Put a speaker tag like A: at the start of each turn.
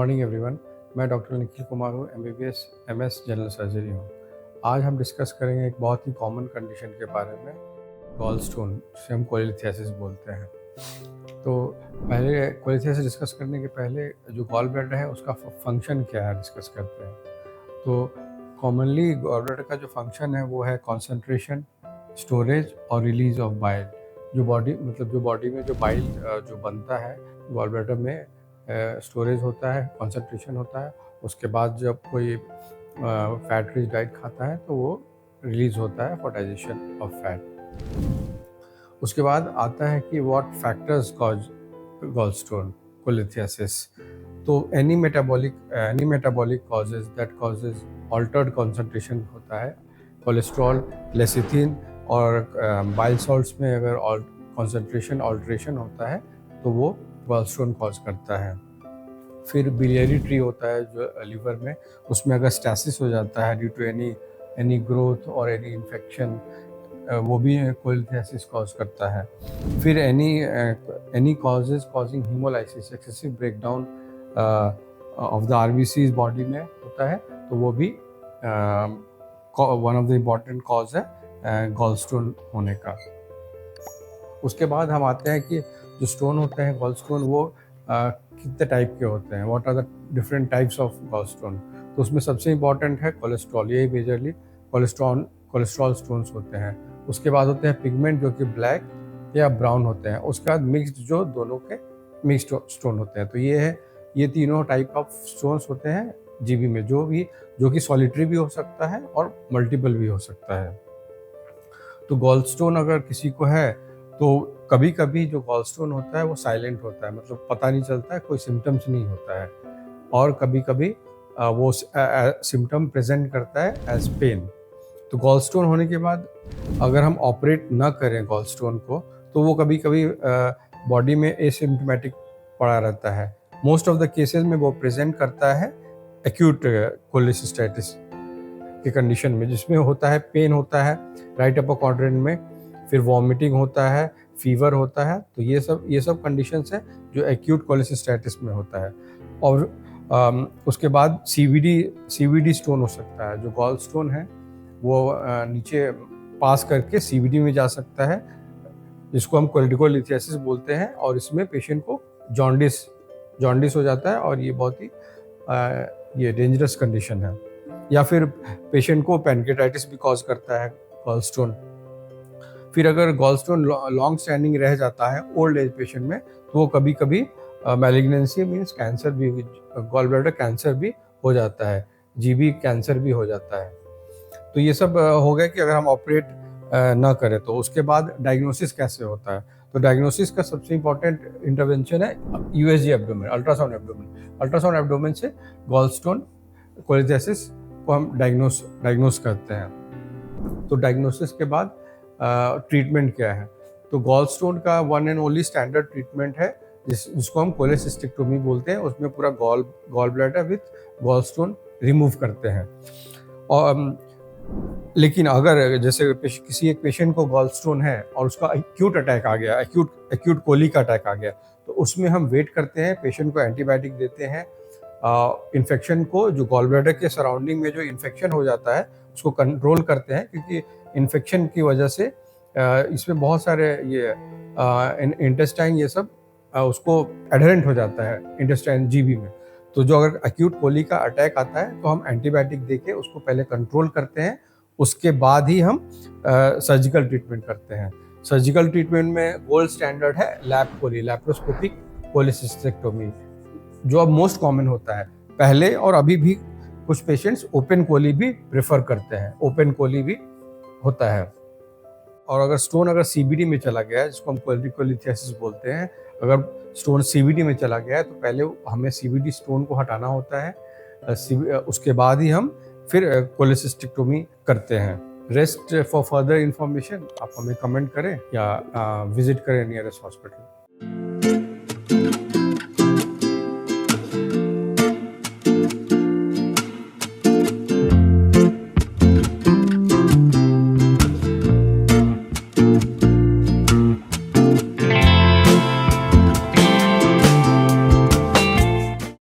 A: Morning everyone. मैं doctor Nikhil Kumar हूँ, MBBS MS general surgery हूँ। आज हम डिस्कस करेंगे एक बहुत ही कॉमन कंडीशन के बारे में, गॉल स्टोन, जिसे हम कोलिथियासिस बोलते हैं। तो पहले कोलिथियासिस डिस्कस करने के पहले जो गॉल ब्लैडर है उसका फंक्शन क्या है डिस्कस करते हैं। तो कॉमनली गॉल ब्लैडर का जो फंक्शन है वो है कंसंट्रेशन, स्टोरेज और रिलीज ऑफ बाइल। जो बॉडी में जो बाइल जो बनता है गॉल ब्लैडर में, स्टोरेज होता है, कंसंट्रेशन होता है। उसके बाद जब कोई फैट रिच डाइट खाता है तो वो रिलीज होता है फॉर डाइजेशन ऑफ फैट। उसके बाद आता है कि what factors cause gallstone cholelithiasis. तो any metabolic causes that causes altered concentration होता है, कोलेस्ट्रॉल, लेसिथिन और बाइल सॉल्ट्स में अगर कंसंट्रेशन ऑल्ट्रेशन होता है तो वो गॉल स्टोन कॉज करता है। फिर बिलियरी ट्री होता है जो लीवर में, उसमें अगर स्टैसिस हो जाता है ड्यू टू एनी ग्रोथ और एनी इन्फेक्शन, वो भी कोलिथियासिस कॉज करता है। फिर any causes causing haemolysis, excessive breakdown of the RBCs body में होता है, तो वो भी one of the important cause है गॉल स्टोन होने का। उसके बाद हम आते हैं कि जो स्टोन होते हैं गॉल स्टोन, वो कितने टाइप के होते हैं, what are the different types of gallstone. तो उसमें सबसे इम्पॉर्टेंट है कोलेस्ट्रॉल, यही मेजरली कोलेस्ट्रॉल स्टोन्स होते हैं। उसके बाद होते हैं पिगमेंट जो कि ब्लैक या ब्राउन होते हैं। उसके बाद मिक्स्ड, जो दोनों के मिक्स्ड स्टोन होते हैं। तो ये तीनों टाइप ऑफ स्टोन्स होते हैं जीबी में, जो कि सॉलिटरी भी हो सकता है और मल्टीपल भी हो सकता है। तो गॉल स्टोन अगर किसी को है तो कभी कभी जो गॉल स्टोन होता है वो साइलेंट होता है, मतलब पता नहीं चलता है, कोई सिम्टम्स नहीं होता है। और कभी कभी वो सिम्टम प्रेजेंट करता है एज पेन। तो गॉल स्टोन होने के बाद अगर हम ऑपरेट ना करें गॉल स्टोन को, तो वो कभी कभी बॉडी में एसिम्प्टोमेटिक पड़ा रहता है। मोस्ट ऑफ द केसेस में वो प्रेजेंट करता है एक्यूट कोलिसिस्टाइटिस की कंडीशन में, जिसमें होता है पेन होता है राइट अपर क्वाड्रेंट में, फिर वॉमिटिंग होता है, फीवर होता है। तो ये सब कंडीशंस है जो एक्यूट कोलिसिस्टाइटिस में होता है। और उसके बाद सीवीडी स्टोन हो सकता है। जो गॉल स्टोन है वो नीचे पास करके सीवीडी में जा सकता है, जिसको हम कोलिथियासिस बोलते हैं। और इसमें पेशेंट को जॉन्डिस हो जाता है और ये बहुत ही ये डेंजरस कंडीशन है। या फिर पेशेंट को पैनक्रेटाइटिस भी कॉज करता है गॉल स्टोन। फिर अगर गॉल स्टोन लॉन्ग स्टैंडिंग रह जाता है ओल्ड एज पेशेंट में, तो वो कभी कभी मैलिग्नेंसी मीन्स कैंसर भी, गॉल ब्लैडर कैंसर भी हो जाता है, जीबी कैंसर भी हो जाता है। तो ये सब हो गया कि अगर हम ऑपरेट ना करें तो। उसके बाद डायग्नोसिस कैसे होता है। तो डायग्नोसिस का सबसे इम्पोर्टेंट इंटरवेंशन है यूएसजी एब्डोमेन, अल्ट्रासाउंड एब्डोमेन से गॉल स्टोन कोलिथियासिस को हम डायग्नोस करते हैं। तो डायग्नोसिस के बाद ट्रीटमेंट क्या है। तो गॉल स्टोन का one and only standard treatment है जिसको हम कोलेसिस्टेक्टोमी बोलते हैं। उसमें पूरा gallbladder with gallstone remove करते हैं। और लेकिन अगर जैसे किसी एक पेशेंट को गॉल स्टोन है और उसका एक्यूट अटैक आ गया, एक्यूट कोली का अटैक आ गया, तो उसमें हम वेट करते हैं, पेशेंट को एंटीबायोटिक देते हैं। इन्फेक्शन को, जो गॉल ब्लैडर के सराउंडिंग में जो इन्फेक्शन हो जाता है उसको कंट्रोल करते हैं, क्योंकि इन्फेक्शन की वजह से इसमें बहुत सारे ये इंटेस्टाइन ये सब उसको एडहेरेंट हो जाता है इंटेस्टाइन जीबी में। तो जो अगर एक्यूट कोली का अटैक आता है तो हम एंटीबायोटिक देके उसको पहले कंट्रोल करते हैं, उसके बाद ही हम सर्जिकल ट्रीटमेंट करते हैं। सर्जिकल ट्रीटमेंट में गोल्ड स्टैंडर्ड है लैप्रोस्कोपिक कोलिसिस्टेक्टोमी, जो अब मोस्ट कॉमन होता है। पहले और अभी भी कुछ पेशेंट्स ओपन कोली भी प्रेफर करते हैं, ओपन कोली भी होता है। और अगर स्टोन सीबीडी में चला गया है, जिसको हम कोलिथियासिस बोलते हैं, अगर स्टोन सीबीडी में चला गया है तो पहले हमें सीबीडी स्टोन को हटाना होता है, उसके बाद ही हम फिर कोलिसिस्टेक्टोमी करते हैं। रेस्ट फॉर फर्दर इंफॉर्मेशन आप हमें कमेंट करें या विजिट करें नियरेस्ट हॉस्पिटल।